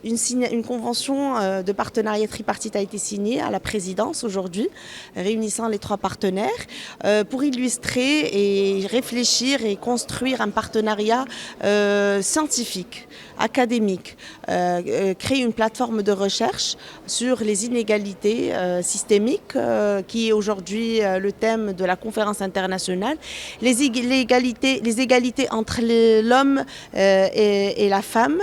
Une convention de partenariat tripartite a été signée à la présidence aujourd'hui, réunissant les trois partenaires pour illustrer et réfléchir et construire un partenariat scientifique, académique, créer une plateforme de recherche sur les inégalités systémiques qui est aujourd'hui le thème de la conférence internationale, les égalités entre l'homme et la femme,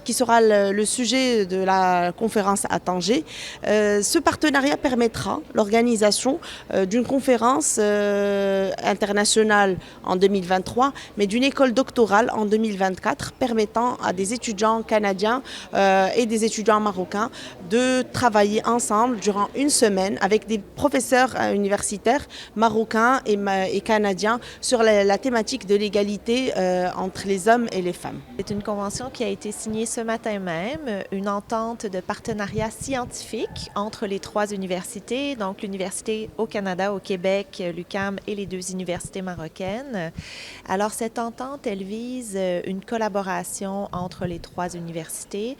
qui sera le sujet de la conférence à Tanger. Ce partenariat permettra l'organisation d'une conférence internationale en 2023, mais d'une école doctorale en 2024, permettant à des étudiants canadiens et des étudiants marocains de travailler ensemble durant une semaine avec des professeurs universitaires marocains et canadiens sur la thématique de l'égalité entre les hommes et les femmes. C'est une convention qui a été signée ce matin même, une entente de partenariat scientifique entre les trois universités, donc l'université au Canada, au Québec, l'UQAM et les deux universités marocaines. Alors cette entente, elle vise une collaboration entre les trois universités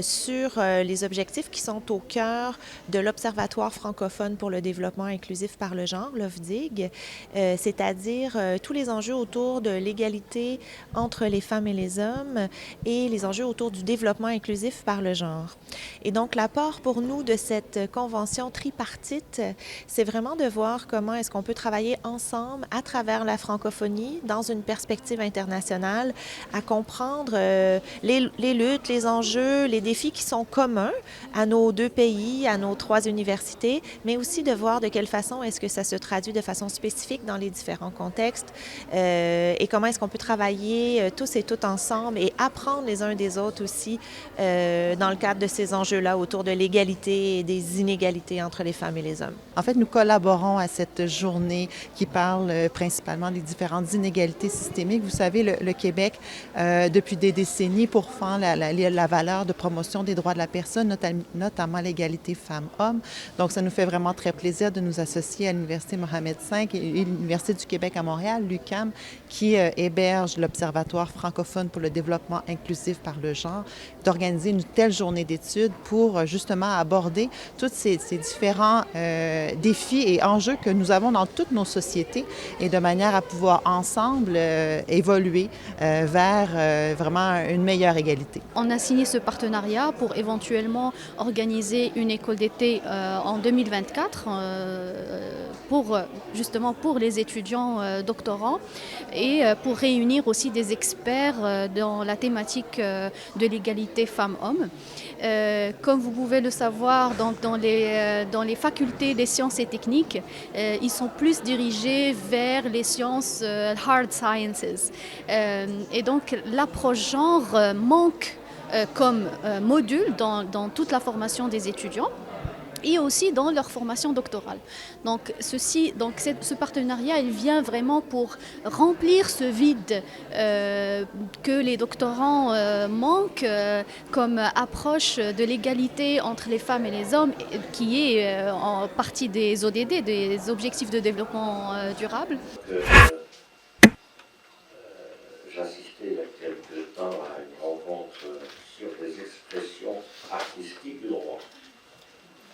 sur les objectifs qui sont au cœur de l'Observatoire francophone pour le développement inclusif par le genre, l'OFDIG, c'est-à-dire tous les enjeux autour de l'égalité entre les femmes et les hommes et les enjeux autour du développement inclusif par le genre. Et donc l'apport pour nous de cette convention tripartite, c'est vraiment de voir comment est-ce qu'on peut travailler ensemble à travers la francophonie dans une perspective internationale à comprendre les luttes, les enjeux, les défis qui sont communs à nos deux pays, à nos trois universités, mais aussi de voir de quelle façon est-ce que ça se traduit de façon spécifique dans les différents contextes et comment est-ce qu'on peut travailler tous et toutes ensemble et apprendre les uns des autres aussi dans le cadre de ces enjeux-là autour de l'égalité et des inégalités entre les femmes et les hommes. En fait, nous collaborons à cette journée qui parle principalement des différentes inégalités systémiques. Vous savez, le Québec, depuis des décennies, pourfend la valeur de promotion des droits de la personne, notamment l'égalité femmes-hommes. Donc, ça nous fait vraiment très plaisir de nous associer à l'Université Mohammed V et l'Université du Québec à Montréal, l'UQAM, qui héberge l'Observatoire francophone pour le développement inclusif par le genre, d'organiser une telle journée d'études pour justement aborder tous ces différents défis et enjeux que nous avons dans toutes nos sociétés et de manière à pouvoir ensemble évoluer vers vraiment une meilleure égalité. On a signé ce partenariat pour éventuellement organiser une école d'été en 2024 justement pour les étudiants doctorants et pour réunir aussi des experts dans la thématique de l'égalité femmes-hommes. Comme vous pouvez le savoir, donc dans les facultés des sciences et techniques, ils sont plus dirigés vers les sciences hard sciences. Et donc l'approche genre manque comme module dans toute la formation des étudiants et aussi dans leur formation doctorale. Donc ce partenariat, il vient vraiment pour remplir ce vide que les doctorants manquent comme approche de l'égalité entre les femmes et les hommes, qui est en partie des ODD, des objectifs de développement durable. J'assistais il y a quelques temps à une rencontre